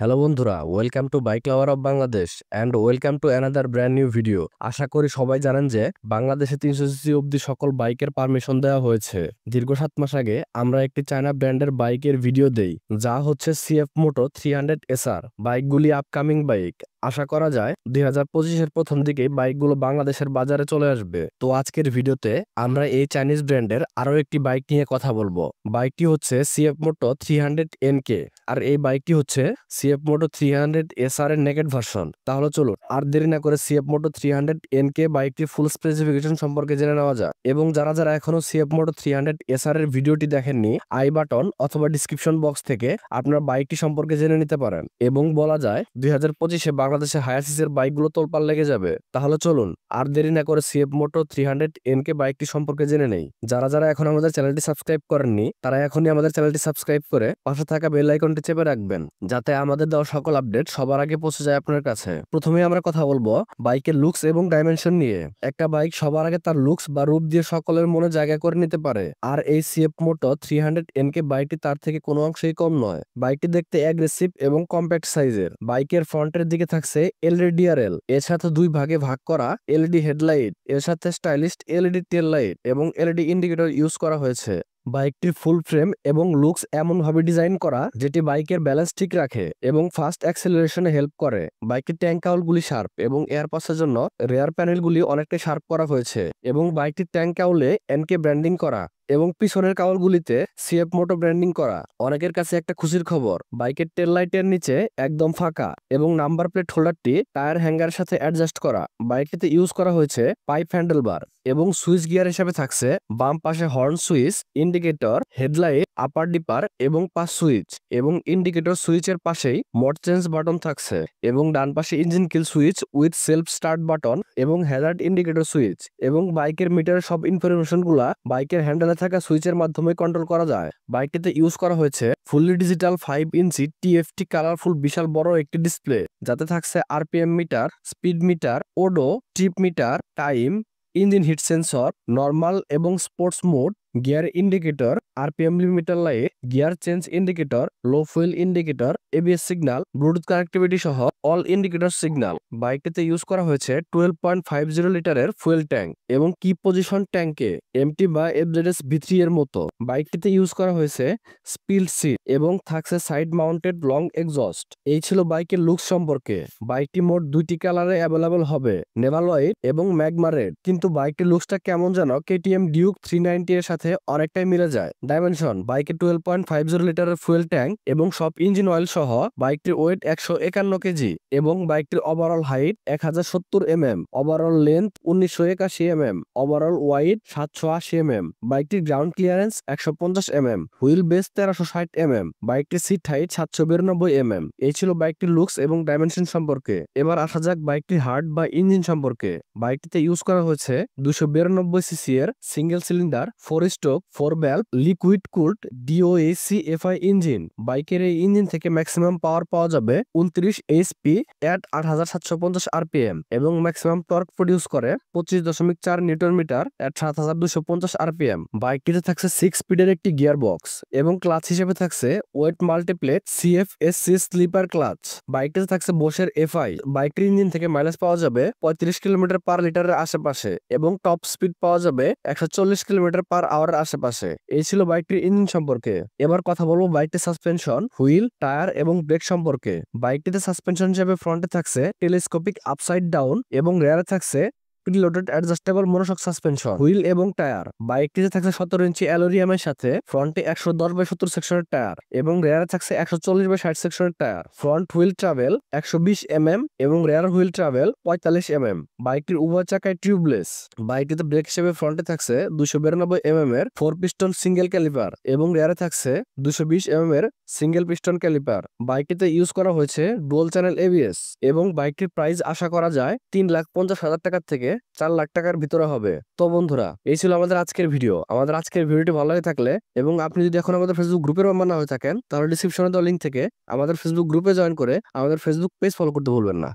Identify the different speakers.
Speaker 1: Hello বন্ধুরা, welcome to bike lover of Bangladesh and welcome to another brand new video. আশা করি সবাই জানেন যে বাংলাদেশে 300 সিসি অব্দি সকল বাইকের পারমিশন দেওয়া হয়েছে। দীর্ঘ 7 মাস আগে আমরা একটি চায়না ব্র্যান্ডের বাইকের ভিডিও দেই, যা হচ্ছে সিএফ মোটো 300 SR। বাইকগুলি আপকামিং বাইক। আশা করা যায় 2025-এর প্রথম দিকেই বাইকগুলো বাংলাদেশের বাজারে চলে আসবে। তো আজকের ভিডিওতে আমরা এই চাইনিজ ব্র্যান্ডের আরো একটি বাইক নিয়ে কথা বলবো। বাইকটি হচ্ছে সিএফ মোটো 300NK, আর এই বাইকটি হচ্ছে সিএফ মোটো 300 SR এর নেকেড ভার্সন। তাহলে চলুন আর দেরি না করে সিএফ মোটো 300NK বাইকটির ফুল স্পেসিফিকেশন সম্পর্কে জেনে নেওয়া যাক। এবং যারা যারা এখনো সিএফ মোটো 300 SR এর ভিডিওটি দেখেননি, আই বাটন অথবা ডিসক্রিপশন বক্স থেকে আপনার বাইকটি সম্পর্কে জেনে নিতে পারেন। এবং বলা যায় 2025-এ বাংলাদেশে হায়ার সিসির বাইকগুলো তোলপাড় লেগে যাবে। তাহলে চলুন আর দেরি না করে সিএফ মোটো 300NK বাইকটি সম্পর্কে জেনে নেই। যারা যারা এখন আমাদের চ্যানেলটি সাবস্ক্রাইব করেননি, তারা এখনই আমাদের চ্যানেলটি সাবস্ক্রাইব করে পাশে থাকা বেল আইকনটি চেপে রাখবেন, যাতে আমাদের দেওয়া সকল আপডেট সবার আগে পৌঁছে যায় আপনার কাছে। প্রথমে আমরা কথা বলবো বাইকের লুকস এবং ডাইমেনশন নিয়ে। একটা বাইক সবার আগে তার লুকস বা রূপ দিয়ে সকলের মনে জায়গা করে নিতে পারে, আর এই সিএফ মোটো 300NK বাইকটি তার থেকে কোনো অংশেই কম নয়। বাইকটি দেখতে অ্যাগ্রেসিভ এবং কম্প্যাক্ট সাইজের। বাইকের ফ্রন্টের দিকে থাকছে এলইডি ডিআরএল, এর সাথে দুই ভাগে ভাগ করা এলইডি হেডলাইট, এর সাথে স্টাইলিশ এলইডি টেল লাইট এবং এলইডি ইন্ডিকেটর ইউজ করা হয়েছে। বাইকটির ফুল ফ্রেম এবং লুকস এমনভাবে ডিজাইন করা যেটি বাইকের ব্যালেন্স ঠিক রাখে এবং ফাস্ট অ্যাক্সেলারেশনে হেল্প করে। বাইকের ট্যাঙ্ক কাউলগুলি শার্প এবং এয়ার পাসের জন্য রেয়ার প্যানেলগুলি অনেকটাই শার্প করা হয়েছে এবং বাইকটির ট্যাঙ্ক কাউলে এনকে ব্র্যান্ডিং করা এবং পিছনের কাউলগুলিতে সিএফ মোটো ব্র্যান্ডিং করা। অনেকের কাছে একটা খুশির খবর, বাইকের টেল লাইটের নিচে একদম ফাঁকা এবং নাম্বার প্লেট হোল্ডারটি টায়ার হ্যাঙ্গারের সাথে অ্যাডজাস্ট করা। বাইকটিতে ইউজ করা হয়েছে পাইপ হ্যান্ডেলবার এবং সুইচ গিয়ার হিসেবে থাকছে বাম পাশে হর্ন সুইচ, ইন্ডিকেটর, হেডলাইট, আপার ডিপার এবং পাস সুইচ এবং ইন্ডিকেটর সুইচের পাশেই মোড চেঞ্জ বাটন থাকছে এবং ডান পাশে engine kill switch with self start button এবং হ্যাজার্ড ইন্ডিকেটর সুইচ। এবং বাইকের মিটারের সব ইনফরমেশন গুলা বাইকের হ্যান্ডেলে থাকা সুইচের মাধ্যমে কন্ট্রোল করা যায়। বাইকটিতে ইউজ করা হয়েছে fully digital 5 inch TFT colourful বিশাল বড় একটি ডিসপ্লে, যাতে থাকছে RPM meter, speed meter, odo, trip meter, time, engine heat sensor, normal এবং sports mode, gear indicator, RPM limiter light, gear change indicator, low fuel indicator, ABS signal, Bluetooth connectivity সহ all indicator signal. বাইকটিতে use করা হয়েছে 12.50 লিটারের fuel tank এবং কি position ট্যাঙ্কে MT বা এফজেডএস ভি3 এর মতো। বাইকটিতে ইউজ করা হয়েছে স্পিল সিট এবং থাকছে সাইড মাউন্টেড লং এক্সস্ট। এই ছিল বাইকের লুকস সম্পর্কে। বাইকটি মোট দুইটি কালারে অ্যাভেলেবল হবে, নেভাল হোয়াইট এবং ম্যাগমা রেড। কিন্তু বাইকটির লুকসটা কেমন যেন কেটিএম ডিউক 390 এর সাথে অনেকটাই মিলে যায়। ডাইমেনশন, বাইকের 12.50 লিটারের ফুয়েল ট্যাঙ্ক এবং সব ইঞ্জিন অয়েল সহ বাইকটির ওয়েট 151 কেজি এবং বাইকটির overall height 1070 mm, overall length 1981 mm, overall wide 780 mm। বাইকটির ground clearance 150 mm, wheel base 1360 mm, বাইকটির সিট হাইট 792 mm। এই ছিল বাইকটির লুকস এবং ডাইমেনশন সম্পর্কে। এবার আসা যাক বাইকটির হার্ট বা ইঞ্জিন সম্পর্কে। বাইকটিতে ইউজ করা হয়েছে 292 সিসি এর single cylinder 4 stroke 4 valve liquid cooled DOAC-FI engine. বাইকের এই ইঞ্জিন থেকে ম্যাক্সিমাম পাওয়ার পাওয়া যাবে 29 HP এট 8750 RPM এবং ম্যাক্সিমাম টর্ক প্রডিউস করে 25.4 নিউটন মিটার এট 7250 RPM। বাইকটিতে থাকছে 6 স্পিডের একটি গিয়ার বক্স এবং ক্লাচ হিসেবে থাকছে wet multiplate CFSC slipper clutch. বাইকটিতে থাকছে বোশের FI। বাইকটির ইঞ্জিন থেকে মাইলেজ পাওয়া যাবে 35 কিলোমিটার পার লিটারের আশেপাশে এবং টপ স্পিড পাওয়া যাবে 140 কিলোমিটার পার আওয়ারের আশেপাশে। এই ছিল বাইকটির ইঞ্জিন সম্পর্কে। এবার কথা বলবো বাইকটির সাসপেনশন, হুইল, টায়ার এবং ব্রেক সম্পর্কে। বাইকটিতে সাসপেনশন হিসেবে ফ্রন্টে থাকছে টেলিস্কোপিক আপসাইড ডাউন এবং রেয়ারে থাকছে preloaded adjustable monoshock suspension. Wheel এবং টায়ার, বাইকটিতে থাকছে 17 ইঞ্চি অ্যালোরিয়ামের সাথে ফ্রন্টে 110/70 সেকশনের টায়ার এবং রেয়ারে থাকছে 140/60 সেকশনের tyre. Front wheel travel 120 mm এবং রেয়ার হুইল ট্রাভেল 45 mm। বাইকটির উভয় চাকায় টিউবলেস। বাইকটিতে ব্রেক হিসেবে ফ্রন্টে থাকছে 292 এর 4 পিস্টন সিঙ্গেল ক্যালিপার এবং রেয়ারে থাকছে 220 এর সিঙ্গেল পিস্টন ক্যালিপার। বাইকটিতে ইউজ করা হয়েছে ডুয়াল চ্যানেল ABS এবং বাইকটির প্রাইস আশা করা যায় 3,50,000 টাকার থেকে 4 লাখ টাকার ভিতরে হবে। তো বন্ধুরা, এই ছিল আমাদের আজকের ভিডিও। আমাদের আজকের ভিডিওটি ভালো লাগে থাকলে এবং আপনি যদি এখন আমাদের ফেসবুক গ্রুপের মেম্বার না হয়ে থাকেন, তাহলে ডিসক্রিপশনে দেওয়া লিঙ্ক থেকে আমাদের ফেসবুক গ্রুপে জয়েন করে আমাদের ফেসবুক পেজ ফলো করতে ভুলবেন না।